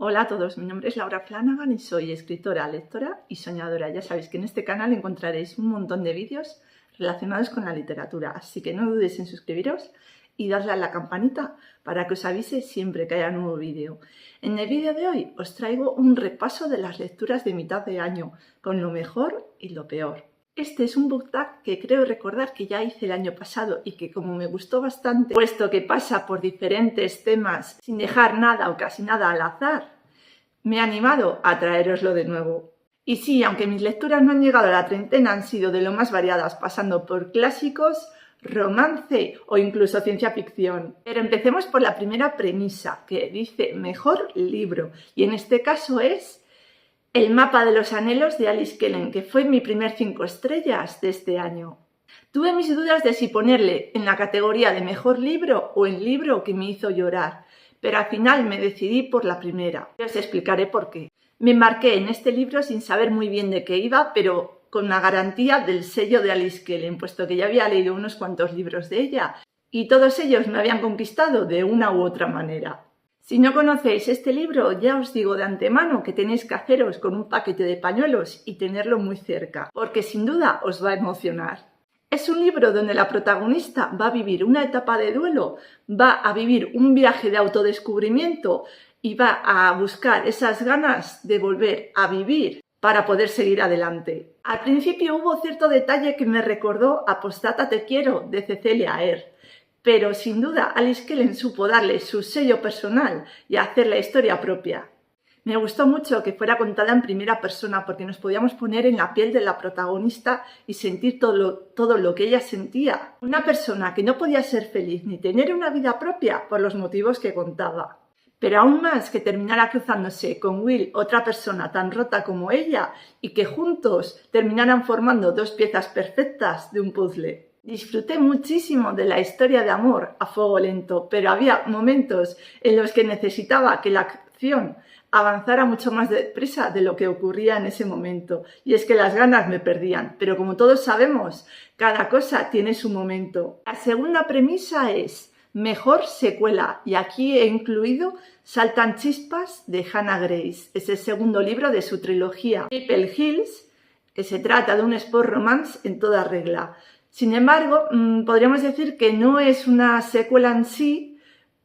Hola a todos, mi nombre es Laura Flanagan y soy escritora, lectora y soñadora. Ya sabéis que en este canal encontraréis un montón de vídeos relacionados con la literatura, así que no dudéis en suscribiros y darle a la campanita para que os avise siempre que haya nuevo vídeo. En el vídeo de hoy os traigo un repaso de las lecturas de mitad de año, con lo mejor y lo peor. Este es un book tag que creo recordar que ya hice el año pasado y que como me gustó bastante, puesto que pasa por diferentes temas sin dejar nada o casi nada al azar, me he animado a traeroslo de nuevo. Y sí, aunque mis lecturas no han llegado a la treintena, han sido de lo más variadas, pasando por clásicos, romance o incluso ciencia ficción. Pero empecemos por la primera premisa, que dice mejor libro, y en este caso es El mapa de los anhelos de Alice Kellen, que fue mi primer 5 estrellas de este año. Tuve mis dudas de si ponerle en la categoría de mejor libro o el libro que me hizo llorar, pero al final me decidí por la primera. Os explicaré por qué. Me embarqué en este libro sin saber muy bien de qué iba, pero con la garantía del sello de Alice Kellen, puesto que ya había leído unos cuantos libros de ella y todos ellos me habían conquistado de una u otra manera. Si no conocéis este libro, ya os digo de antemano que tenéis que haceros con un paquete de pañuelos y tenerlo muy cerca, porque sin duda os va a emocionar. Es un libro donde la protagonista va a vivir una etapa de duelo, va a vivir un viaje de autodescubrimiento y va a buscar esas ganas de volver a vivir para poder seguir adelante. Al principio hubo cierto detalle que me recordó a Postdata Te Quiero de Cecilia Ehrt, pero sin duda Alice Kellen supo darle su sello personal y hacer la historia propia. Me gustó mucho que fuera contada en primera persona porque nos podíamos poner en la piel de la protagonista y sentir todo lo que ella sentía. Una persona que no podía ser feliz ni tener una vida propia por los motivos que contaba. Pero aún más que terminara cruzándose con Will, otra persona tan rota como ella, y que juntos terminaran formando dos piezas perfectas de un puzzle. Disfruté muchísimo de la historia de amor a fuego lento, pero había momentos en los que necesitaba que la acción avanzara mucho más deprisa de lo que ocurría en ese momento. Y es que las ganas me perdían, pero como todos sabemos, cada cosa tiene su momento. La segunda premisa es mejor secuela, y aquí he incluido Saltan Chispas de Hannah Grace. Es el segundo libro de su trilogía Maple Hills, que se trata de un sport romance en toda regla. Sin embargo, podríamos decir que no es una secuela en sí,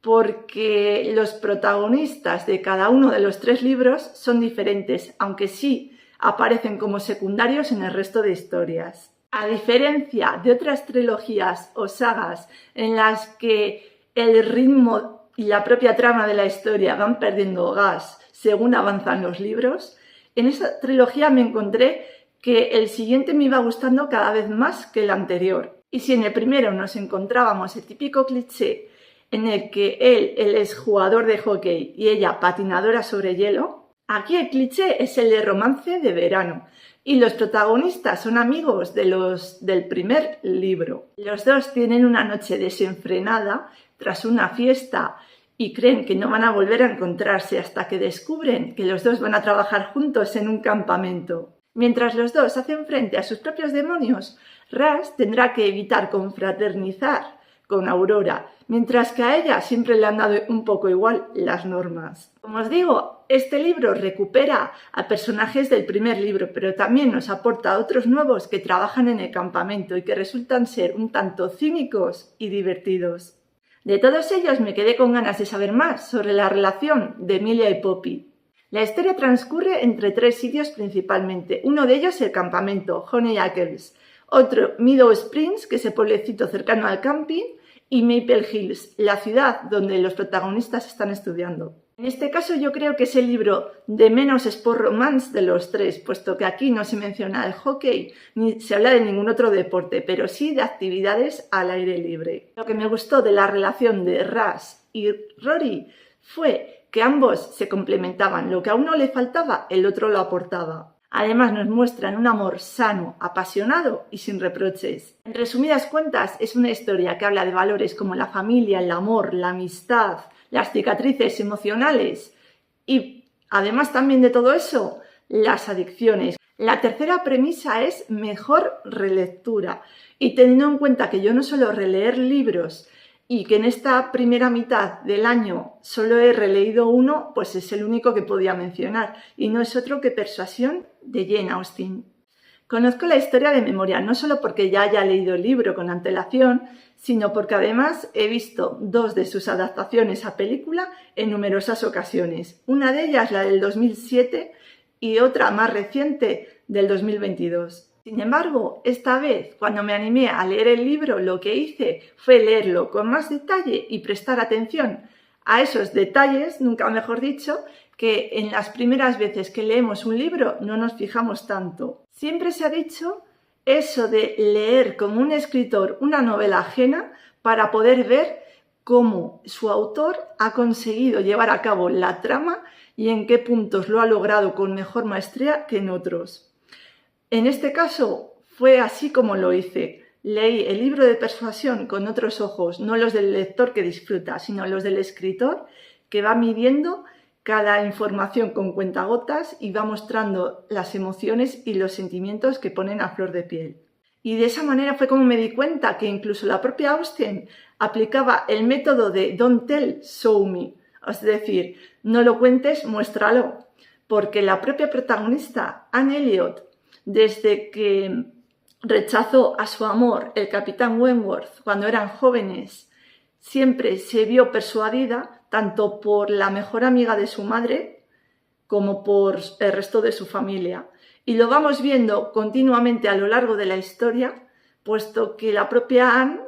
porque los protagonistas de cada uno de los 3 libros son diferentes, aunque sí aparecen como secundarios en el resto de historias. A diferencia de otras trilogías o sagas en las que el ritmo y la propia trama de la historia van perdiendo gas según avanzan los libros, en esa trilogía me encontré que el siguiente me iba gustando cada vez más que el anterior. Y si en el primero nos encontrábamos el típico cliché en el que él es jugador de hockey y ella patinadora sobre hielo, aquí el cliché es el de romance de verano y los protagonistas son amigos del primer libro. Los dos tienen una noche desenfrenada tras una fiesta y creen que no van a volver a encontrarse hasta que descubren que los dos van a trabajar juntos en un campamento. Mientras los dos hacen frente a sus propios demonios, Russ tendrá que evitar confraternizar con Aurora, mientras que a ella siempre le han dado un poco igual las normas. Como os digo, este libro recupera a personajes del primer libro, pero también nos aporta a otros nuevos que trabajan en el campamento y que resultan ser un tanto cínicos y divertidos. De todos ellos me quedé con ganas de saber más sobre la relación de Emilia y Poppy. La historia transcurre entre 3 sitios principalmente. Uno de ellos el campamento, Honey Ackles. Otro, Meadow Springs, que es el pueblecito cercano al camping. Y Maple Hills, la ciudad donde los protagonistas están estudiando. En este caso yo creo que es el libro de menos sport romance de los 3, puesto que aquí no se menciona el hockey ni se habla de ningún otro deporte, pero sí de actividades al aire libre. Lo que me gustó de la relación de Russ y Rory fue que ambos se complementaban, lo que a uno le faltaba, el otro lo aportaba. Además nos muestran un amor sano, apasionado y sin reproches. En resumidas cuentas, es una historia que habla de valores como la familia, el amor, la amistad, las cicatrices emocionales y, además también de todo eso, las adicciones. La tercera premisa es mejor relectura, y teniendo en cuenta que yo no suelo releer libros y que en esta primera mitad del año solo he releído uno, pues es el único que podía mencionar, y no es otro que Persuasión de Jane Austen. Conozco la historia de memoria, no solo porque ya haya leído el libro con antelación, sino porque además he visto 2 de sus adaptaciones a película en numerosas ocasiones. Una de ellas, la del 2007, y otra más reciente, del 2022. Sin embargo, esta vez, cuando me animé a leer el libro, lo que hice fue leerlo con más detalle y prestar atención a esos detalles, nunca mejor dicho, que en las primeras veces que leemos un libro no nos fijamos tanto. Siempre se ha dicho eso de leer como un escritor una novela ajena para poder ver cómo su autor ha conseguido llevar a cabo la trama y en qué puntos lo ha logrado con mejor maestría que en otros. En este caso fue así como lo hice. Leí el libro de Persuasión con otros ojos, no los del lector que disfruta, sino los del escritor que va midiendo cada información con cuentagotas y va mostrando las emociones y los sentimientos que ponen a flor de piel. Y de esa manera fue como me di cuenta que incluso la propia Austen aplicaba el método de don't tell, show me. Es decir, no lo cuentes, muéstralo. Porque la propia protagonista, Anne Elliot, desde que rechazó a su amor, el capitán Wentworth, cuando eran jóvenes, siempre se vio persuadida tanto por la mejor amiga de su madre como por el resto de su familia. Y lo vamos viendo continuamente a lo largo de la historia, puesto que la propia Anne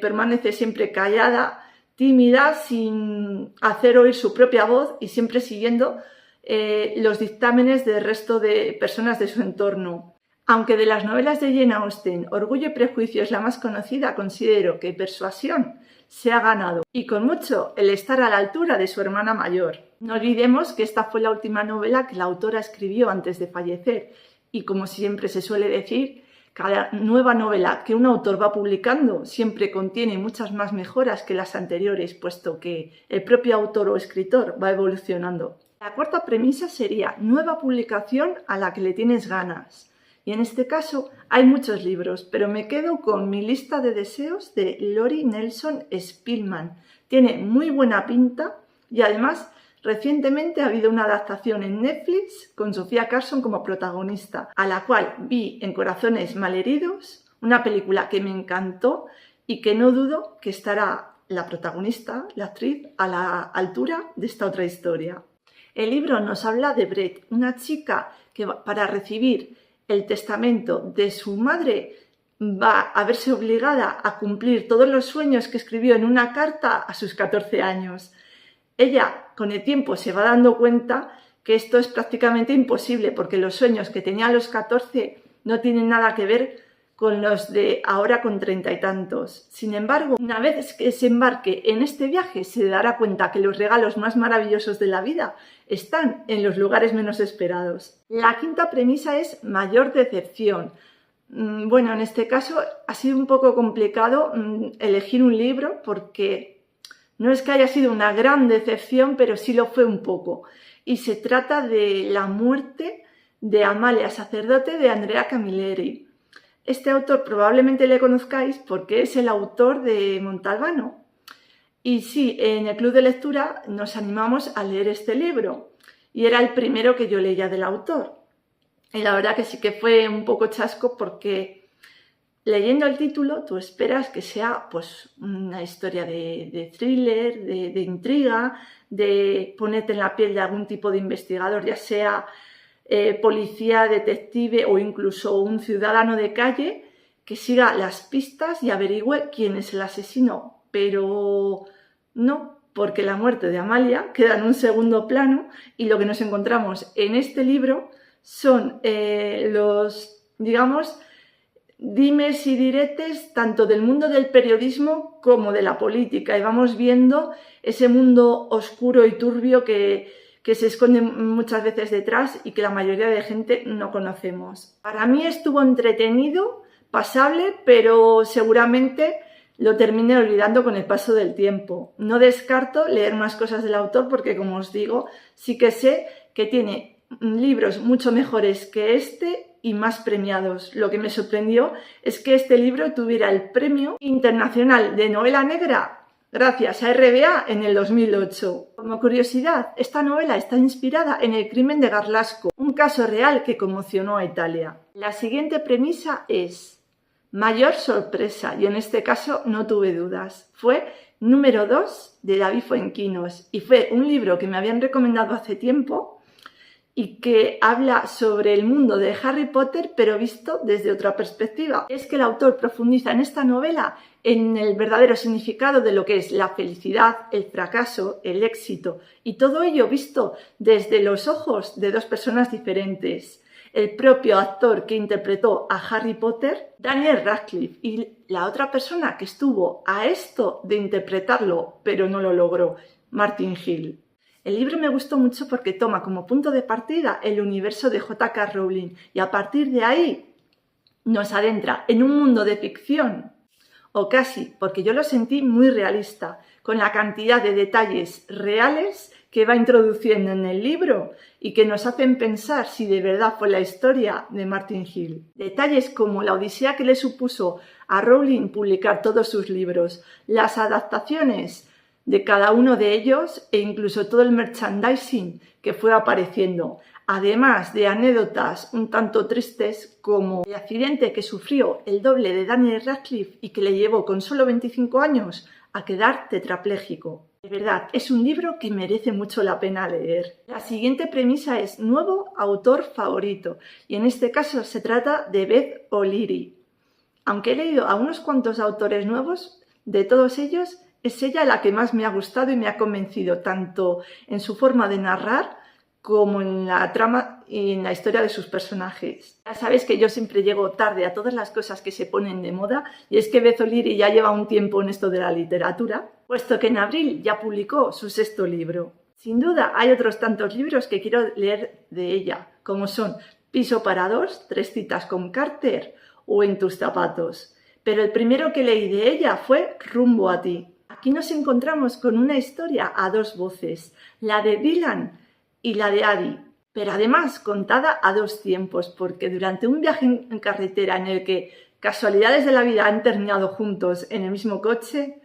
permanece siempre callada, tímida, sin hacer oír su propia voz y siempre siguiendo los dictámenes del resto de personas de su entorno. Aunque de las novelas de Jane Austen, Orgullo y Prejuicio es la más conocida, considero que Persuasión se ha ganado, y con mucho, el estar a la altura de su hermana mayor. No olvidemos que esta fue la última novela que la autora escribió antes de fallecer, y como siempre se suele decir, cada nueva novela que un autor va publicando siempre contiene muchas más mejoras que las anteriores, puesto que el propio autor o escritor va evolucionando. La cuarta premisa sería nueva publicación a la que le tienes ganas. Y en este caso hay muchos libros, pero me quedo con Mi lista de deseos de Lori Nelson Spillman. Tiene muy buena pinta y además recientemente ha habido una adaptación en Netflix con Sofía Carson como protagonista, a la cual vi en Corazones malheridos, una película que me encantó y que no dudo que estará la protagonista, la actriz, a la altura de esta otra historia. El libro nos habla de Brett, una chica que para recibir el testamento de su madre va a verse obligada a cumplir todos los sueños que escribió en una carta a sus 14 años. Ella, con el tiempo, se va dando cuenta que esto es prácticamente imposible porque los sueños que tenía a los 14 no tienen nada que ver con los de ahora con 30 y tantos. Sin embargo, una vez que se embarque en este viaje, se dará cuenta que los regalos más maravillosos de la vida están en los lugares menos esperados. La quinta premisa es mayor decepción. Bueno, en este caso ha sido un poco complicado elegir un libro porque no es que haya sido una gran decepción, pero sí lo fue un poco. Y se trata de la muerte de Amalia, sacerdote, de Andrea Camilleri. Este autor probablemente le conozcáis porque es el autor de Montalbano. Y sí, en el club de lectura nos animamos a leer este libro y era el primero que yo leía del autor. Y la verdad que sí que fue un poco chasco porque leyendo el título tú esperas que sea pues una historia de thriller, de intriga, de ponerte en la piel de algún tipo de investigador, ya sea policía, detective o incluso un ciudadano de calle que siga las pistas y averigüe quién es el asesino, pero no, porque la muerte de Amalia queda en un segundo plano y lo que nos encontramos en este libro son los, digamos, dimes y diretes tanto del mundo del periodismo como de la política y vamos viendo ese mundo oscuro y turbio que se esconde muchas veces detrás y que la mayoría de gente no conocemos. Para mí estuvo entretenido, pasable, pero seguramente lo terminé olvidando con el paso del tiempo. No descarto leer más cosas del autor porque, como os digo, sí que sé que tiene libros mucho mejores que este y más premiados. Lo que me sorprendió es que este libro tuviera el Premio Internacional de Novela Negra gracias a RBA en el 2008. Como curiosidad, esta novela está inspirada en el crimen de Garlasco, un caso real que conmocionó a Italia. La siguiente premisa es mayor sorpresa, y en este caso no tuve dudas. Fue número 2 de David Fuenquinos y fue un libro que me habían recomendado hace tiempo y que habla sobre el mundo de Harry Potter pero visto desde otra perspectiva. Es que el autor profundiza en esta novela en el verdadero significado de lo que es la felicidad, el fracaso, el éxito y todo ello visto desde los ojos de dos personas diferentes. El propio actor que interpretó a Harry Potter, Daniel Radcliffe, y la otra persona que estuvo a esto de interpretarlo pero no lo logró, Martin Hill. El libro me gustó mucho porque toma como punto de partida el universo de J.K. Rowling y a partir de ahí nos adentra en un mundo de ficción, o casi, porque yo lo sentí muy realista, con la cantidad de detalles reales que va introduciendo en el libro y que nos hacen pensar si de verdad fue la historia de Martin Hill. Detalles como la odisea que le supuso a Rowling publicar todos sus libros, las adaptaciones de cada uno de ellos e incluso todo el merchandising que fue apareciendo, además de anécdotas un tanto tristes como el accidente que sufrió el doble de Daniel Radcliffe y que le llevó con solo 25 años a quedar tetrapléjico. De verdad, es un libro que merece mucho la pena leer. La siguiente premisa es nuevo autor favorito y en este caso se trata de Beth O'Leary. Aunque he leído a unos cuantos autores nuevos, de todos ellos es ella la que más me ha gustado y me ha convencido, tanto en su forma de narrar como en la trama y en la historia de sus personajes. Ya sabéis que yo siempre llego tarde a todas las cosas que se ponen de moda y es que Beth O'Leary ya lleva un tiempo en esto de la literatura, puesto que en abril ya publicó su 6º libro. Sin duda hay otros tantos libros que quiero leer de ella, como son Piso para dos, 3 citas con Carter o En tus zapatos. Pero el primero que leí de ella fue Rumbo a ti. Aquí nos encontramos con una historia a 2 voces, la de Dylan y la de Addie, pero además contada a 2 tiempos, porque durante un viaje en carretera en el que casualidades de la vida han terminado juntos en el mismo coche,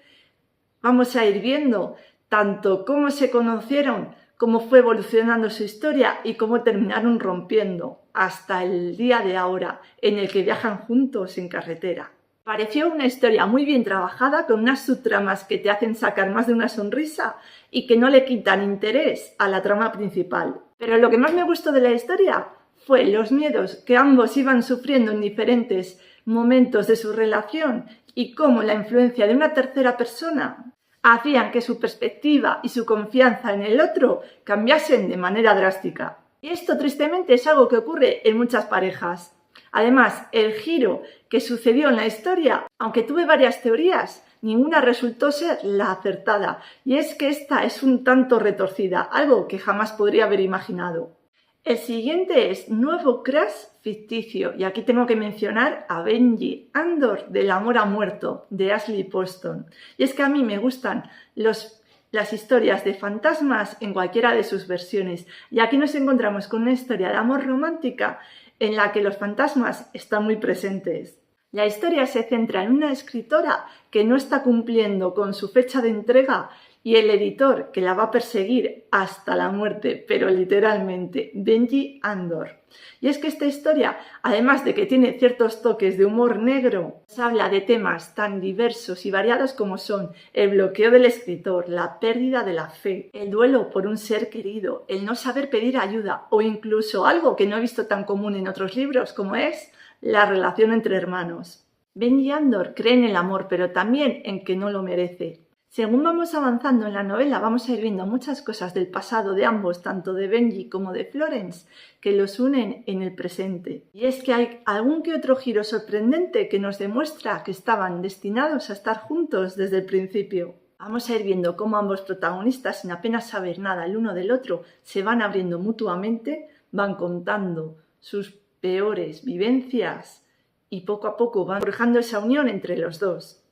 vamos a ir viendo tanto cómo se conocieron, cómo fue evolucionando su historia y cómo terminaron rompiendo hasta el día de ahora en el que viajan juntos en carretera. Pareció una historia muy bien trabajada, con unas subtramas que te hacen sacar más de una sonrisa y que no le quitan interés a la trama principal. Pero lo que más me gustó de la historia fue los miedos que ambos iban sufriendo en diferentes momentos de su relación y cómo la influencia de una tercera persona hacían que su perspectiva y su confianza en el otro cambiasen de manera drástica. Y esto tristemente es algo que ocurre en muchas parejas. Además, el giro que sucedió en la historia, aunque tuve varias teorías, ninguna resultó ser la acertada, y es que esta es un tanto retorcida, algo que jamás podría haber imaginado. El siguiente es Nuevo Crush ficticio, y aquí tengo que mencionar a Benji Andor del amor a muerto, de Ashley Poston. Y es que a mí me gustan las historias de fantasmas en cualquiera de sus versiones, y aquí nos encontramos con una historia de amor romántica en la que los fantasmas están muy presentes. La historia se centra en una escritora que no está cumpliendo con su fecha de entrega y el editor que la va a perseguir hasta la muerte, pero literalmente, Benji Andor. Y es que esta historia, además de que tiene ciertos toques de humor negro, nos habla de temas tan diversos y variados como son el bloqueo del escritor, la pérdida de la fe, el duelo por un ser querido, el no saber pedir ayuda o incluso algo que no he visto tan común en otros libros como es la relación entre hermanos. Benji Andor cree en el amor, pero también en que no lo merece. Según vamos avanzando en la novela, vamos a ir viendo muchas cosas del pasado de ambos, tanto de Benji como de Florence, que los unen en el presente. Y es que hay algún que otro giro sorprendente que nos demuestra que estaban destinados a estar juntos desde el principio. Vamos a ir viendo cómo ambos protagonistas, sin apenas saber nada el uno del otro, se van abriendo mutuamente, van contando sus peores vivencias y poco a poco van forjando esa unión entre los dos.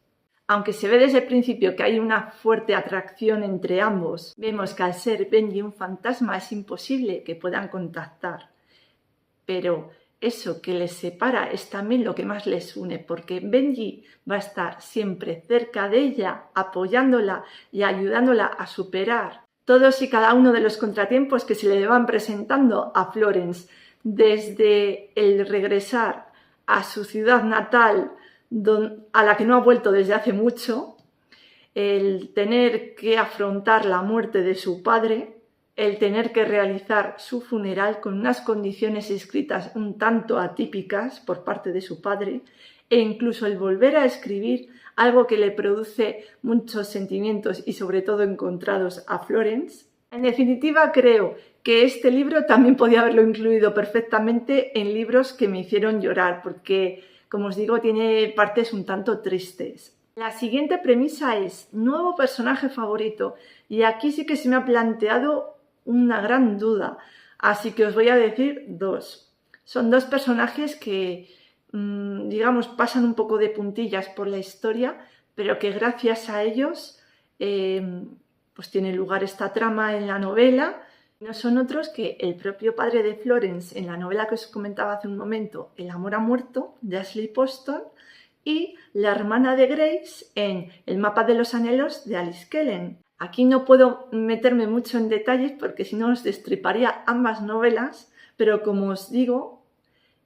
Aunque se ve desde el principio que hay una fuerte atracción entre ambos, vemos que al ser Benji un fantasma es imposible que puedan contactar. Pero eso que les separa es también lo que más les une, porque Benji va a estar siempre cerca de ella, apoyándola y ayudándola a superar todos y cada uno de los contratiempos que se le van presentando a Florence, desde el regresar a su ciudad natal, a la que no ha vuelto desde hace mucho, el tener que afrontar la muerte de su padre, el tener que realizar su funeral con unas condiciones escritas un tanto atípicas por parte de su padre, e incluso el volver a escribir algo que le produce muchos sentimientos y sobre todo encontrados a Florence. En definitiva, creo que este libro también podía haberlo incluido perfectamente en libros que me hicieron llorar, porque, como os digo, tiene partes un tanto tristes. La siguiente premisa es nuevo personaje favorito, y aquí sí que se me ha planteado una gran duda, así que os voy a decir dos. Son dos personajes que, digamos, pasan un poco de puntillas por la historia, pero que gracias a ellos pues tiene lugar esta trama en la novela. No son otros que el propio padre de Florence en la novela que os comentaba hace un momento, El amor ha muerto, de Ashley Poston, y la hermana de Grace en El mapa de los anhelos, de Alice Kellen. Aquí no puedo meterme mucho en detalles porque si no os destriparía ambas novelas, pero como os digo,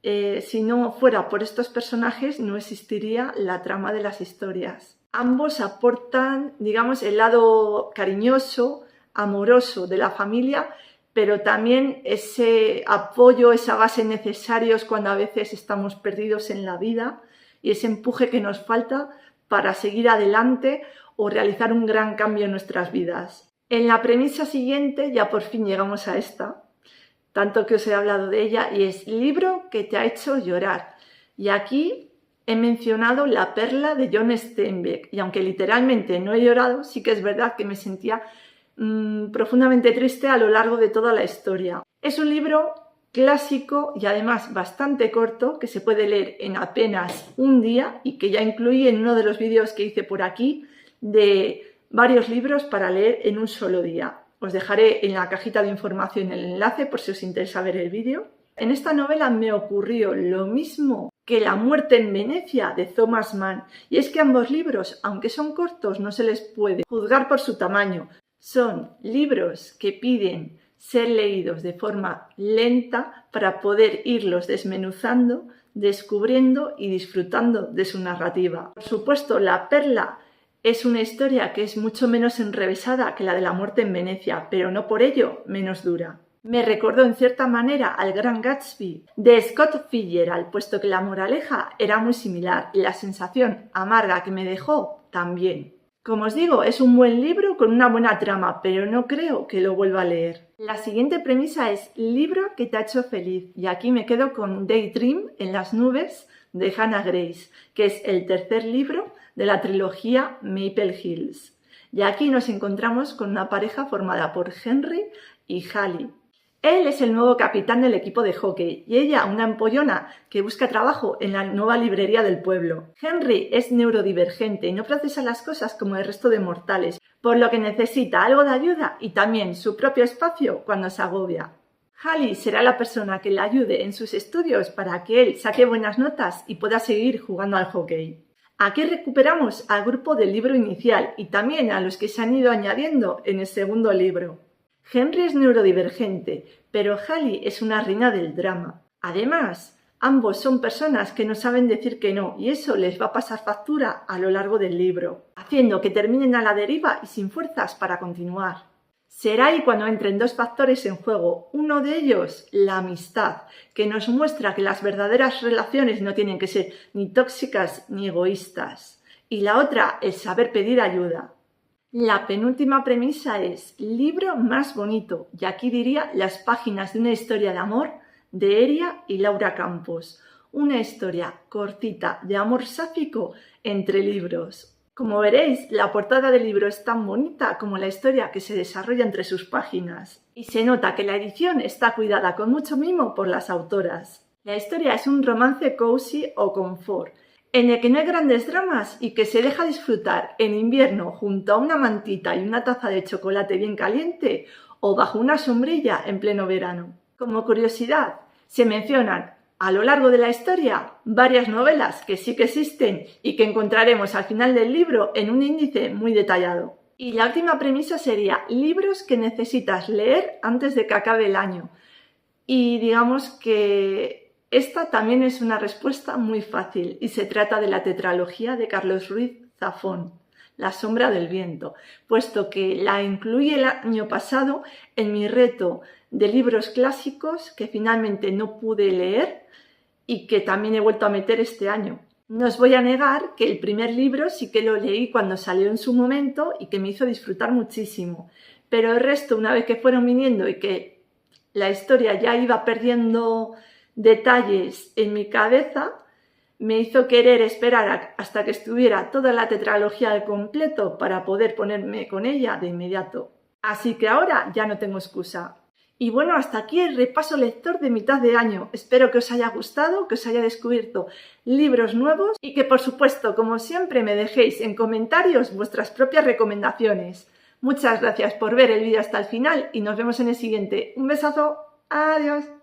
si no fuera por estos personajes no existiría la trama de las historias. Ambos aportan, digamos, el lado cariñoso, amoroso de la familia, pero también ese apoyo, esa base necesarios cuando a veces estamos perdidos en la vida y ese empuje que nos falta para seguir adelante o realizar un gran cambio en nuestras vidas. En la premisa siguiente ya por fin llegamos a esta, tanto que os he hablado de ella, y es libro que te ha hecho llorar. Y aquí he mencionado La perla de John Steinbeck, y aunque literalmente no he llorado, sí que es verdad que me sentía profundamente triste a lo largo de toda la historia. Es un libro clásico y además bastante corto, que se puede leer en apenas un día y que ya incluí en uno de los vídeos que hice por aquí de varios libros para leer en un solo día. Os dejaré en la cajita de información el enlace por si os interesa ver el vídeo. En esta novela me ocurrió lo mismo que La muerte en Venecia, de Thomas Mann, y es que ambos libros, aunque son cortos, no se les puede juzgar por su tamaño. Son libros que piden ser leídos de forma lenta para poder irlos desmenuzando, descubriendo y disfrutando de su narrativa. Por supuesto, La perla es una historia que es mucho menos enrevesada que la de La muerte en Venecia, pero no por ello menos dura. Me recordó en cierta manera al Gran Gatsby de Scott Fitzgerald, puesto que la moraleja era muy similar y la sensación amarga que me dejó también. Como os digo, es un buen libro con una buena trama, pero no creo que lo vuelva a leer. La siguiente premisa es libro que te ha hecho feliz, y aquí me quedo con Daydream en las nubes de Hannah Grace, que es el tercer libro de la trilogía Maple Hills. Y aquí nos encontramos con una pareja formada por Henry y Hallie. Él es el nuevo capitán del equipo de hockey y ella una empollona que busca trabajo en la nueva librería del pueblo. Henry es neurodivergente y no procesa las cosas como el resto de mortales, por lo que necesita algo de ayuda y también su propio espacio cuando se agobia. Hallie será la persona que le ayude en sus estudios para que él saque buenas notas y pueda seguir jugando al hockey. Aquí recuperamos al grupo del libro inicial y también a los que se han ido añadiendo en el segundo libro. Henry es neurodivergente, pero Hallie es una reina del drama. Además, ambos son personas que no saben decir que no y eso les va a pasar factura a lo largo del libro, haciendo que terminen a la deriva y sin fuerzas para continuar. Será ahí cuando entren dos factores en juego, uno de ellos la amistad, que nos muestra que las verdaderas relaciones no tienen que ser ni tóxicas ni egoístas, y la otra el saber pedir ayuda. La penúltima premisa es libro más bonito, y aquí diría Las páginas de una historia de amor de Eria y Laura Campos, una historia cortita de amor sáfico entre libros. Como veréis, la portada del libro es tan bonita como la historia que se desarrolla entre sus páginas, y se nota que la edición está cuidada con mucho mimo por las autoras. La historia es un romance cozy o confort, en el que no hay grandes dramas y que se deja disfrutar en invierno junto a una mantita y una taza de chocolate bien caliente o bajo una sombrilla en pleno verano. Como curiosidad, se mencionan a lo largo de la historia varias novelas que sí que existen y que encontraremos al final del libro en un índice muy detallado. Y la última premisa sería libros que necesitas leer antes de que acabe el año. Y digamos que esta también es una respuesta muy fácil y se trata de la tetralogía de Carlos Ruiz Zafón, La sombra del viento, puesto que la incluí el año pasado en mi reto de libros clásicos que finalmente no pude leer y que también he vuelto a meter este año. No os voy a negar que el primer libro sí que lo leí cuando salió en su momento y que me hizo disfrutar muchísimo, pero el resto, una vez que fueron viniendo y que la historia ya iba perdiendo detalles en mi cabeza, me hizo querer esperar hasta que estuviera toda la tetralogía al completo para poder ponerme con ella de inmediato. Así que ahora ya no tengo excusa. Y bueno, hasta aquí el repaso lector de mitad de año. Espero que os haya gustado, que os haya descubierto libros nuevos y que, por supuesto, como siempre, me dejéis en comentarios vuestras propias recomendaciones. Muchas gracias por ver el vídeo hasta el final y nos vemos en el siguiente. Un besazo. Adiós.